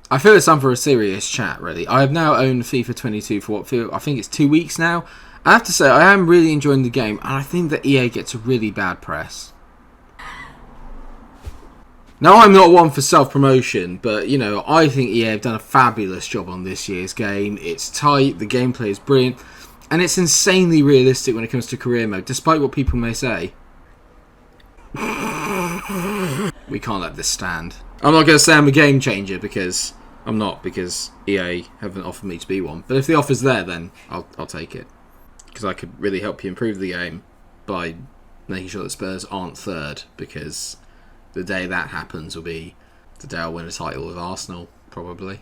I feel it's time for a serious chat, really. I have now owned FIFA 22 for I think it's 2 weeks now. I have to say, I am really enjoying the game, and I think that EA gets a really bad press. Now, I'm not one for self-promotion, but, you know, I think EA have done a fabulous job on this year's game. It's tight, the gameplay is brilliant, and it's insanely realistic when it comes to career mode, despite what people may say. We can't let this stand. I'm not going to say I'm a game changer, because I'm not, because EA haven't offered me to be one. But if the offer's there, then I'll take it. Because I could really help you improve the game by making sure that Spurs aren't third, because the day that happens will be the day I'll win a title with Arsenal, probably.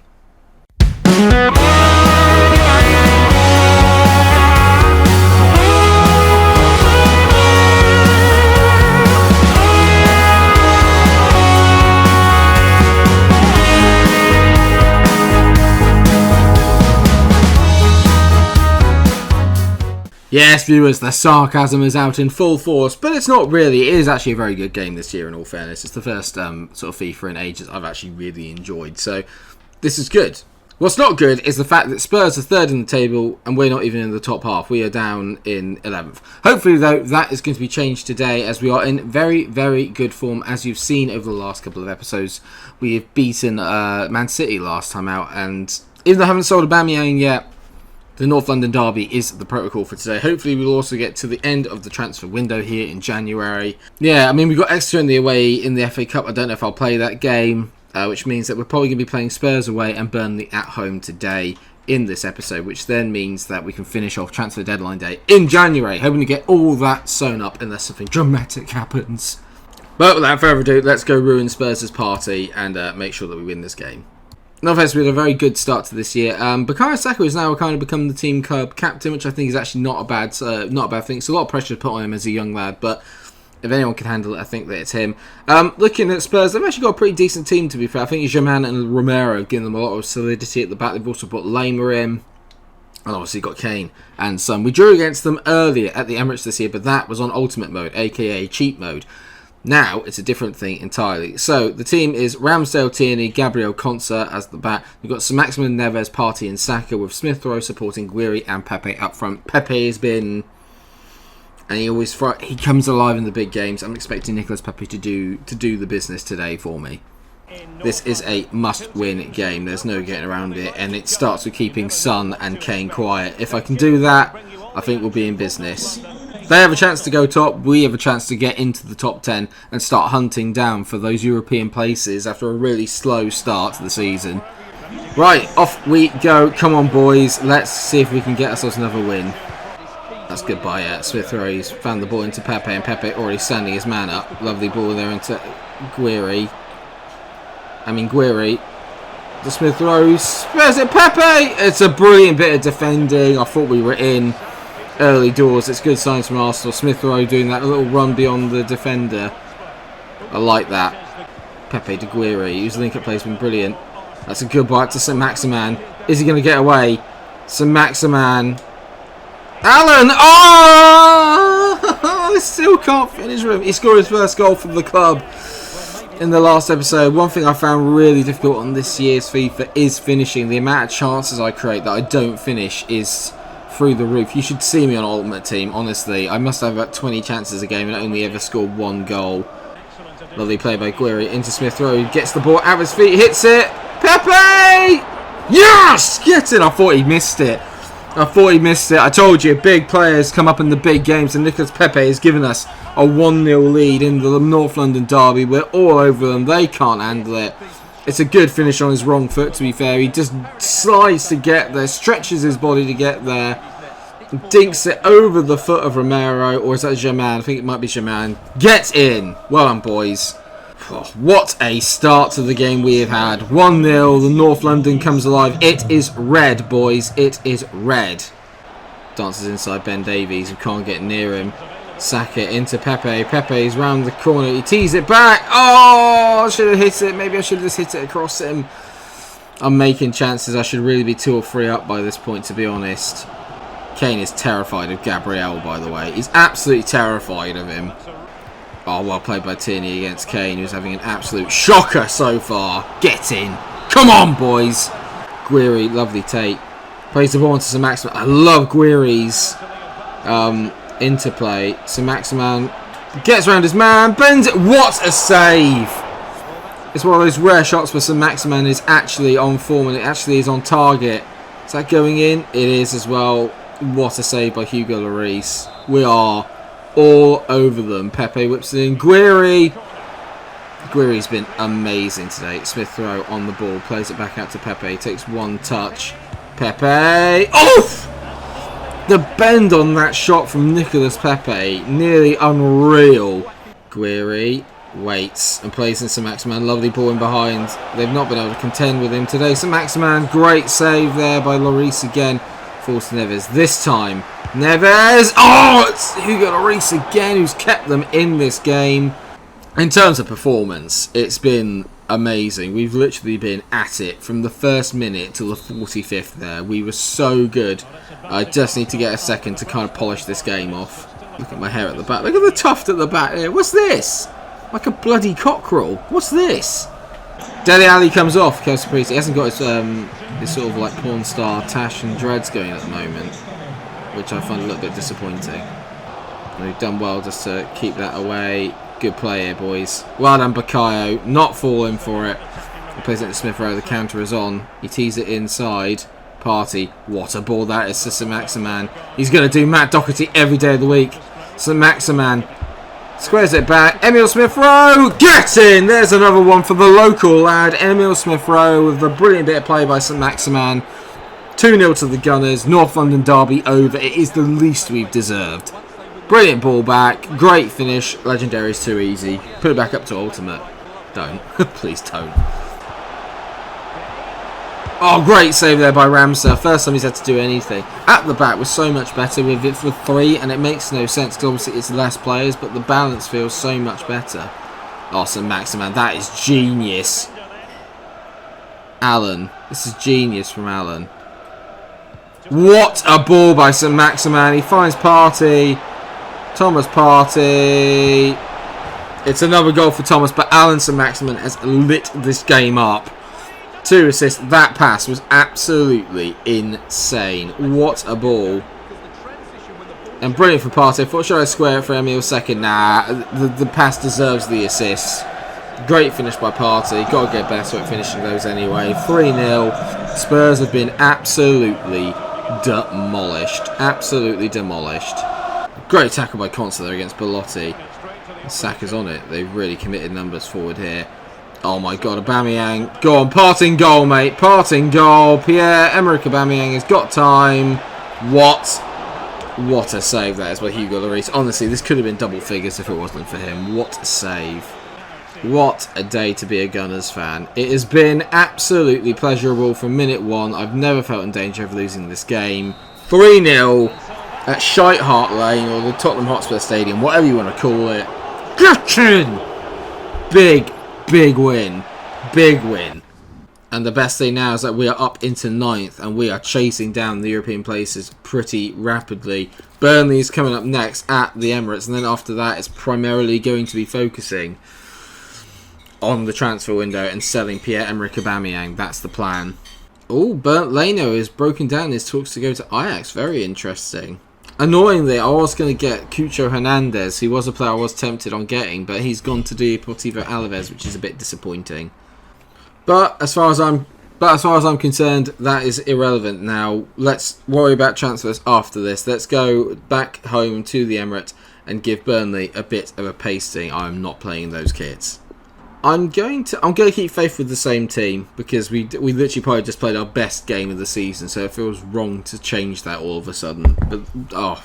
Yes, viewers, the sarcasm is out in full force, but it's not really. It is actually a very good game this year, in all fairness. It's the first sort of FIFA in ages I've actually really enjoyed, so this is good. What's not good is the fact that Spurs are third in the table, and we're not even in the top half. We are down in 11th. Hopefully, though, that is going to be changed today, as we are in very, very good form, as you've seen over the last couple of episodes. We have beaten Man City last time out, and even though I haven't sold Aubameyang yet, the North London derby is the protocol for today. Hopefully we'll also get to the end of the transfer window here in January. Yeah, I mean, we've got Exeter in the away in the FA Cup. I don't know if I'll play that game, which means that we're probably going to be playing Spurs away and Burnley at home today in this episode, which then means that we can finish off transfer deadline day in January. Hoping to get all that sewn up unless something dramatic happens. But without further ado, let's go ruin Spurs' party and make sure that we win this game. Nonetheless, we had a very good start to this year. Bukayo Saka has now kind of become the team club captain, which I think is actually not a bad thing. It's a lot of pressure to put on him as a young lad, but if anyone can handle it, I think that it's him. Looking at Spurs, they've actually got a pretty decent team, to be fair. I think Germain and Romero have given them a lot of solidity at the back. They've also put Lima in, and obviously got Kane and Son. We drew against them earlier at the Emirates this year, but that was on Ultimate Mode, aka Cheat Mode. Now, it's a different thing entirely. So, the team is Ramsdale, Tierney, Gabriel, Konsa as the back. We've got Sir Maximin, Neves, Partey and Saka, with Smith Rowe supporting Guiri and Pepe up front. Pepe has been... and he comes alive in the big games. I'm expecting Nicolas Pepe to do the business today for me. This is a must-win game. There's no getting around it. And it starts with keeping Son and Kane quiet. If I can do that, I think we'll be in business. They have a chance to go top. We have a chance to get into the top 10 and start hunting down for those European places after a really slow start to the season. Right, off we go. Come on, boys. Let's see if we can get ourselves another win. That's good by Smith Rowe. He's found the ball into Pepe, and Pepe already standing his man up. Lovely ball there into Guiri. The Smith Rowe. Where's it? Pepe! It's a brilliant bit of defending. I thought we were in early doors. It's good signs from Arsenal. Smith Rowe doing that little run beyond the defender. I like that. Pepe to Guiri, whose link-up play has been brilliant. That's a good bite to St. Maximan. Is he going to get away? St. Maximan. Alan! Oh! I still can't finish with him. He scored his first goal for the club in the last episode. One thing I found really difficult on this year's FIFA is finishing. The amount of chances I create that I don't finish is through the roof. You should see me on Ultimate Team, honestly. I must have about 20 chances a game and only ever score one goal. Lovely play by Guiri into Smith Rowe. Gets the ball out of his feet, hits it. Pepe! Yes! Get it! I thought he missed it. I told you, big players come up in the big games, and Nicolas Pepe has given us a 1-0 lead in the North London derby. We're all over them. They can't handle it. It's a good finish on his wrong foot, to be fair. He just slides to get there, stretches his body to get there, dinks it over the foot of Romero, or is that Germain? I think it might be Germain. Get in! Well done, boys. Oh, what a start to the game we have had. 1-0, the North London comes alive. It is red, boys. It is red. Dances inside Ben Davies, who can't get near him. Saka into Pepe. Pepe's round the corner. He tees it back. Oh, I should have hit it. Maybe I should have just hit it across him. I'm making chances. I should really be 2 or 3 up by this point, to be honest. Kane is terrified of Gabriel, by the way. He's absolutely terrified of him. Oh, well played by Tierney against Kane, who's having an absolute shocker so far. Get in. Come on, boys. Guiri, lovely take. Plays the ball into Saint-Maximin. I love Guiri's interplay. Saint-Maximin gets around his man, bends it. What a save! It's one of those rare shots where Saint-Maximin is actually on form and it actually is on target. Is that going in? It is as well. What a save by Hugo Lloris. We are all over them. Pepe whips it in. Guiri's been amazing today. Smith Rowe on the ball. Plays it back out to Pepe. Takes one touch. Pepe. Oof! The bend on that shot from Nicolas Pepe. Nearly unreal. Guiri waits and plays in Saint-Maximin. Lovely ball in behind. They've not been able to contend with him today. Saint-Maximin. Great save there by Lloris again. Falls to Neves. This time. Neves. Oh, it's Hugo Lloris again who's kept them in this game. In terms of performance, it's been amazing. We've literally been at it from the first minute till the 45th there. We were so good. I just need to get a second to kind of polish this game off. Look at my hair at the back. Look at the tuft at the back here. What's this? Like a bloody cockerel. What's this? Dele Alli comes off. Kelsey Priest. He hasn't got his sort of like porn star tash and dreads going at the moment, which I find a little bit disappointing. We've done well just to keep that away. Good play here, boys. Well done, Bukayo. Not falling for it. He plays it to Smith Rowe. The counter is on. He tees it inside. Partey. What a ball that is to Saint-Maximin. He's going to do Matt Doherty every day of the week. Saint-Maximin squares it back. Emile Smith Rowe. Get in! There's another one for the local lad. Emile Smith Rowe with a brilliant bit of play by Saint-Maximin. 2-0 to the Gunners. North London derby over. It is the least we've deserved. Brilliant ball back. Great finish. Legendary is too easy. Put it back up to ultimate. Don't. Please don't. Oh, great save there by Ramsey. First time he's had to do anything. At the back was so much better with it for 3, and it makes no sense because obviously it's less players, but the balance feels so much better. Oh, Saint-Maximin. That is genius. Allen. This is genius from Allen. What a ball by Saint-Maximin. He finds Partey. Thomas Partey. It's another goal for Thomas, but Alan Saint-Maximin has lit this game up. 2 assists. That pass was absolutely insane. What a ball. And brilliant for Partey. I thought, should I square it for Emile second? Nah, the pass deserves the assist. Great finish by Partey. Got to get better at finishing those anyway. 3-0. Spurs have been absolutely demolished. Absolutely demolished. Great tackle by Constantine there against Belotti. Saka's on it. They've really committed numbers forward here. Oh my god, Aubameyang. Go on, parting goal, mate. Parting goal. Pierre-Emerick Aubameyang has got time. What a save that is by Hugo Lloris. Honestly, this could have been double figures if it wasn't for him. What a save. What a day to be a Gunners fan. It has been absolutely pleasurable from minute 1. I've never felt in danger of losing this game. 3-0 at Shite Hart Lane, or the Tottenham Hotspur Stadium, whatever you want to call it. Get in! Big win. Big win. And the best thing now is that we are up into 9th and we are chasing down the European places pretty rapidly. Burnley is coming up next at the Emirates, and then after that it's primarily going to be focusing on the transfer window and selling Pierre-Emerick Aubameyang. That's the plan. Oh, Bernd Leno has broken down his talks to go to Ajax. Very interesting. Annoyingly, I was going to get Cucho Hernandez. He was a player I was tempted on getting, but he's gone to Deportivo Alaves, which is a bit disappointing. But as far as I'm concerned, that is irrelevant now. Let's worry about transfers after this. Let's go back home to the Emirates and give Burnley a bit of a pasting. I'm not playing those kids. I'm going to keep faith with the same team because we literally probably just played our best game of the season, so it feels wrong to change that all of a sudden. But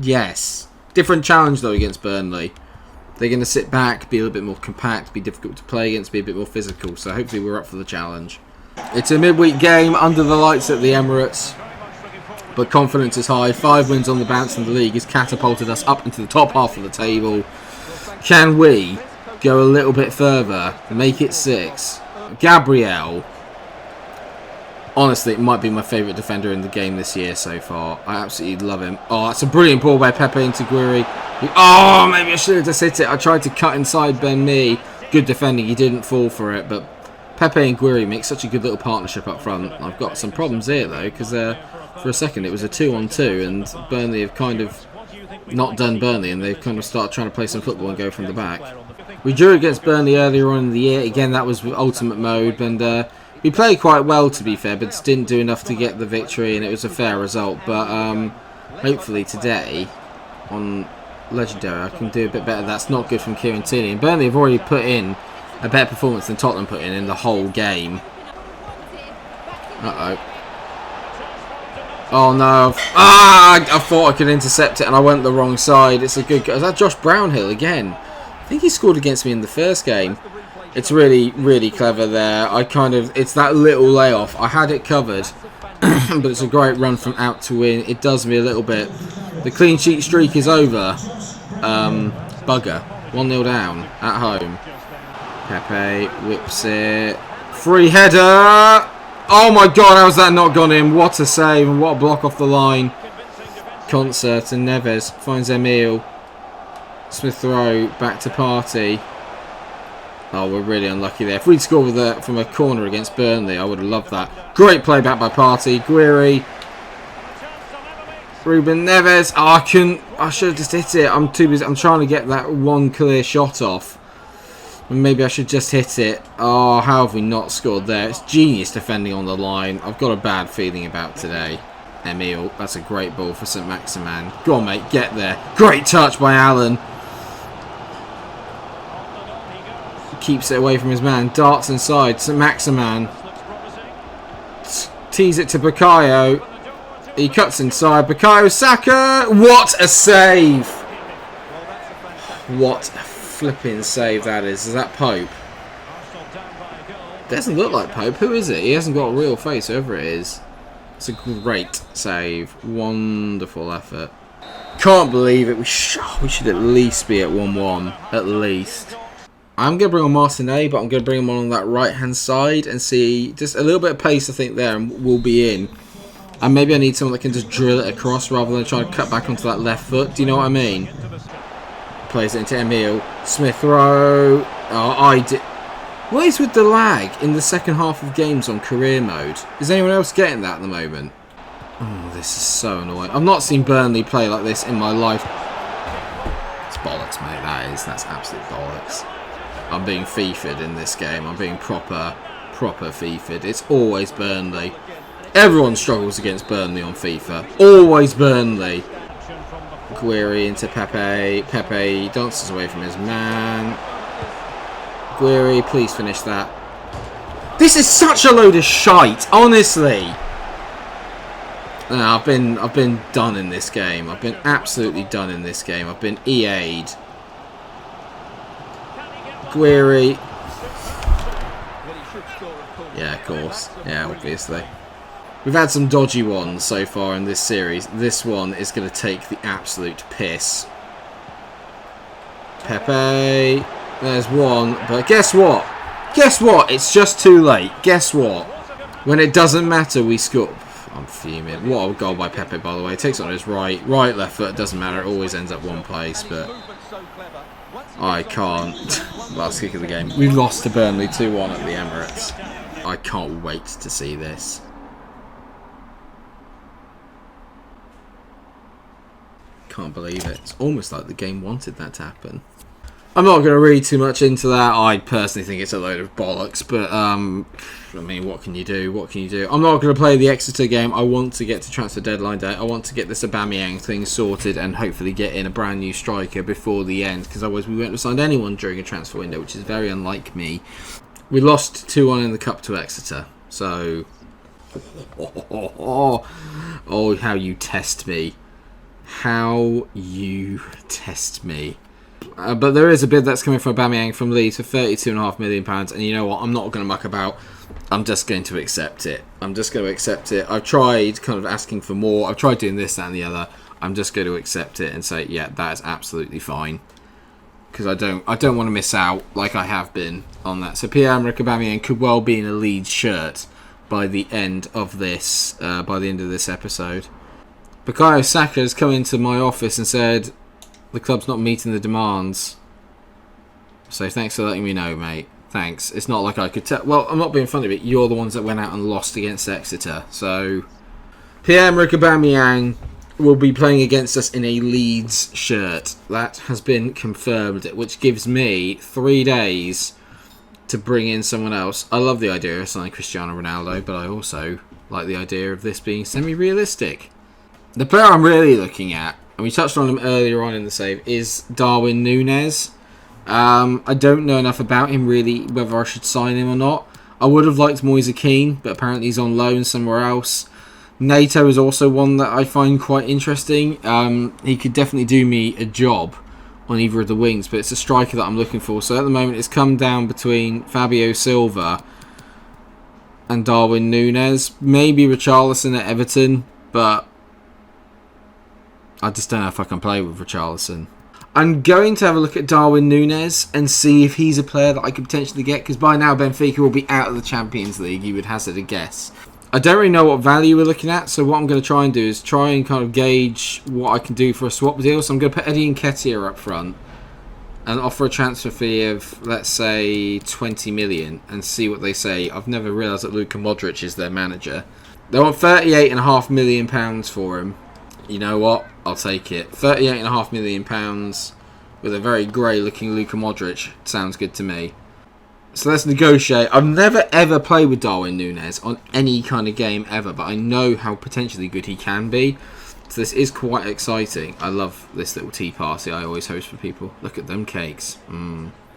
yes, different challenge though against Burnley. They're going to sit back, be a little bit more compact, be difficult to play against, be a bit more physical. So hopefully we're up for the challenge. It's a midweek game under the lights at the Emirates, but confidence is high. 5 wins on the bounce in the league has catapulted us up into the top half of the table. Can we go a little bit further, make it 6? Gabriel, honestly, it might be my favourite defender in the game this year so far. I absolutely love him. Oh, that's a brilliant ball by Pepe into Guiri. Oh, maybe I should have just hit it. I tried to cut inside Ben Mee. Good defending. He didn't fall for it, but Pepe and Guiri make such a good little partnership up front. I've got some problems here though, because for a second it was a 2-on-2, and Burnley have kind of not done Burnley, and they've kind of started trying to play some football and go from the back. We drew against Burnley earlier on in the year. Again, that was ultimate mode, and we played quite well, to be fair, but just didn't do enough to get the victory, and it was a fair result. But hopefully today on Legendary I can do a bit better. That's not good from Kieran Tierney, and Burnley have already put in a better performance than Tottenham put in the whole game. Uh-oh. Oh no. I thought I could intercept it and I went the wrong side. It's a good goal. Is that Josh Brownhill again? I think he scored against me in the first game. It's really, really clever there. It's that little layoff. I had it covered. But it's a great run from out to in. It does me a little bit. The clean sheet streak is over. Bugger. 1-0 down at home. Pepe whips it. Free header. Oh my god, how's that not gone in? What a save and what a block off the line. Concert and Neves finds Emil. Smith Rowe back to Partey. Oh, we're really unlucky there. If we'd scored from a corner against Burnley, I would have loved that. Great play back by Partey. Guiri. Ruben Neves. Oh, I should have just hit it. I'm too busy. I'm trying to get that one clear shot off. Maybe I should just hit it. Oh, how have we not scored there? It's genius defending on the line. I've got a bad feeling about today. Emil, that's a great ball for St. Maximan. Go on, mate, get there. Great touch by Allen. Keeps it away from his man. Darts inside. St. Maximan. Tees it to Bukayo. He cuts inside. Bukayo Saka. What a save! What a flipping save that is. Is that Pope? Doesn't look like Pope. Who is it? He hasn't got a real face, whoever it is. It's a great save. Wonderful effort. Can't believe it. We should at least be at 1-1. At least. I'm going to bring on Martinet, but I'm going to bring him on that right-hand side and see just a little bit of pace, I think, there, and we'll be in. And maybe I need someone that can just drill it across rather than try to cut back onto that left foot. Do you know what I mean? Plays it into Emil. Smith Rowe. Oh, what is with the lag in the second half of games on career mode? Is anyone else getting that at the moment? Oh, this is so annoying. I've not seen Burnley play like this in my life. It's bollocks, mate. That's absolute bollocks. I'm being FIFA'd in this game. I'm being proper FIFA'd. It's always Burnley. Everyone struggles against Burnley on FIFA. Always Burnley. Guiri into Pepe. Pepe dances away from his man. Guiri, please finish that. This is such a load of shite, honestly. No, I've been done in this game. I've been absolutely done in this game. I've been EA'd. Guiri. Yeah, of course. Yeah, obviously. We've had some dodgy ones so far in this series. This one is going to take the absolute piss. Pepe. There's one. But guess what? Guess what? It's just too late. Guess what? When it doesn't matter, we score. I'm fuming. What a goal by Pepe, by the way. Takes it on his right, left foot. Doesn't matter. It always ends up one place. But I can't. Last kick of the game. We've lost to Burnley 2-1 at the Emirates. I can't wait to see this. Can't believe it. It's almost like the game wanted that to happen. I'm not going to read too much into that. I personally think it's a load of bollocks, but I mean, what can you do? What can you do? I'm not going to play the Exeter game. I want to get to transfer deadline day. I want to get this Aubameyang thing sorted and hopefully get in a brand new striker before the end, because otherwise we won't have signed anyone during a transfer window, which is very unlike me. We lost 2-1 in the cup to Exeter, so oh, how you test me. How you test me. But there is a bid that's coming from Aubameyang from Leeds for £32.5 million, and you know what? I'm not going to muck about. I'm just going to accept it. I'm just going to accept it. I've tried kind of asking for more. I've tried doing this, that, and the other. I'm just going to accept it and say, yeah, that is absolutely fine. Because I don't want to miss out like I have been on that. So Pierre-Emerick Aubameyang could well be in a Leeds shirt by the end of this episode. Bukayo Saka has come into my office and said the club's not meeting the demands. So thanks for letting me know, mate. Thanks. It's not like I could tell. Well, I'm not being funny, but you're the ones that went out and lost against Exeter. So, Pierre-Emerick Aubameyang will be playing against us in a Leeds shirt. That has been confirmed, which gives me 3 days to bring in someone else. I love the idea of signing Cristiano Ronaldo, but I also like the idea of this being semi-realistic. The player I'm really looking at, and we touched on him earlier on in the save, is Darwin Núñez. I don't know enough about him really, whether I should sign him or not. I would have liked Moise Kean, but apparently he's on loan somewhere else. Nato is also one that I find quite interesting. He could definitely do me a job on either of the wings, but it's a striker that I'm looking for. So at the moment it's come down between Fabio Silva and Darwin Núñez. Maybe Richarlison at Everton, but I just don't know if I can play with Richarlison. I'm going to have a look at Darwin Núñez and see if he's a player that I could potentially get, because by now Benfica will be out of the Champions League, you would hazard a guess. I don't really know what value we're looking at, so what I'm going to try and do is try and kind of gauge what I can do for a swap deal. So I'm going to put Eddie Nketiah up front and offer a transfer fee of, let's say, 20 million and see what they say. I've never realised that Luka Modric is their manager. They want £38.5 million for him. You know what? I'll take it. £38.5 million with a very grey looking Luka Modric. Sounds good to me. So let's negotiate. I've never ever played with Darwin Núñez on any kind of game ever, but I know how potentially good he can be. So this is quite exciting. I love this little tea party I always host for people. Look at them cakes.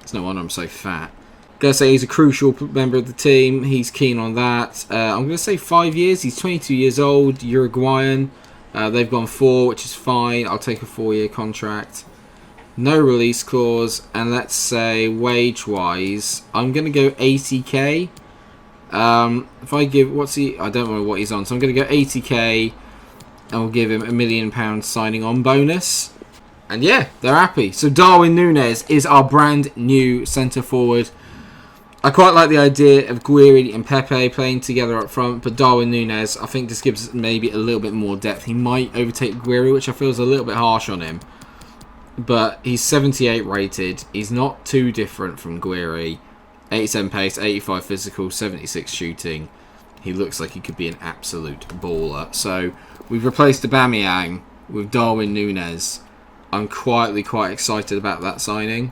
It's no wonder I'm so fat. Gonna say he's a crucial member of the team. He's keen on that. I'm gonna say 5 years. He's 22 years old. Uruguayan. They've gone 4, which is fine. I'll take a 4-year contract. No release clause, and let's say wage-wise, I'm going to go 80k. If I give, I don't know what he's on, so I'm going to go 80k, and we'll give him £1 million signing on bonus. And yeah, they're happy. So Darwin Núñez is our brand new centre forward. I quite like the idea of Guiri and Pepe playing together up front, but Darwin Núñez, I think, just gives maybe a little bit more depth. He might overtake Guiri, which I feel is a little bit harsh on him. But he's 78 rated. He's not too different from Guiri. 87 pace, 85 physical, 76 shooting. He looks like he could be an absolute baller. So we've replaced Aubameyang with Darwin Núñez. I'm quietly quite excited about that signing.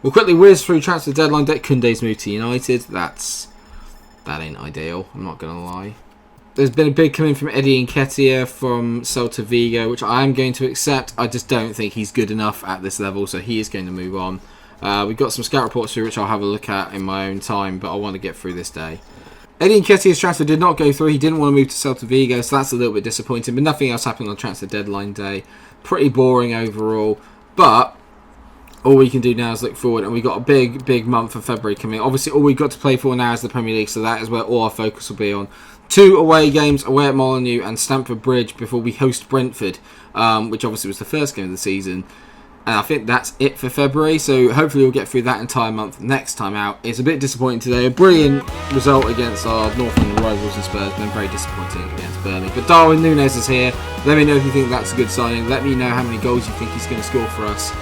We'll quickly whiz through transfer deadline day. Koundé's moved to United. That ain't ideal, I'm not going to lie. There's been a bid coming from Eddie Nketiah from Celta Vigo, which I am going to accept. I just don't think he's good enough at this level, so he is going to move on. We've got some scout reports through, which I'll have a look at in my own time, but I want to get through this day. Eddie Nketiah's transfer did not go through. He didn't want to move to Celta Vigo, so that's a little bit disappointing, but nothing else happened on transfer deadline day. Pretty boring overall, but all we can do now is look forward, and we've got a big month of February coming. Obviously, all we've got to play for now is the Premier League, so that is where all our focus will be on. 2 away games, away at Molineux and Stamford Bridge before we host Brentford, which obviously was the first game of the season. And I think that's it for February, so hopefully we'll get through that entire month next time out. It's a bit disappointing today. A brilliant result against our North London rivals in Spurs, then very disappointing against Burnley. But Darwin Núñez is here. Let me know if you think that's a good signing. Let me know how many goals you think he's going to score for us.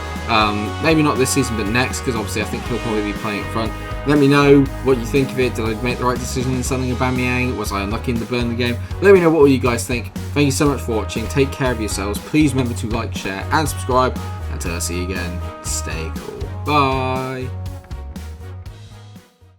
Maybe not this season, but next, because obviously I think he'll probably be playing up front. Let me know what you think of it. Did I make the right decision in signing Aubameyang? Was I unlucky in the Burnley game? Let me know what all you guys think. Thank you so much for watching. Take care of yourselves. Please remember to like, share, and subscribe. Until I see you again, stay cool. Bye.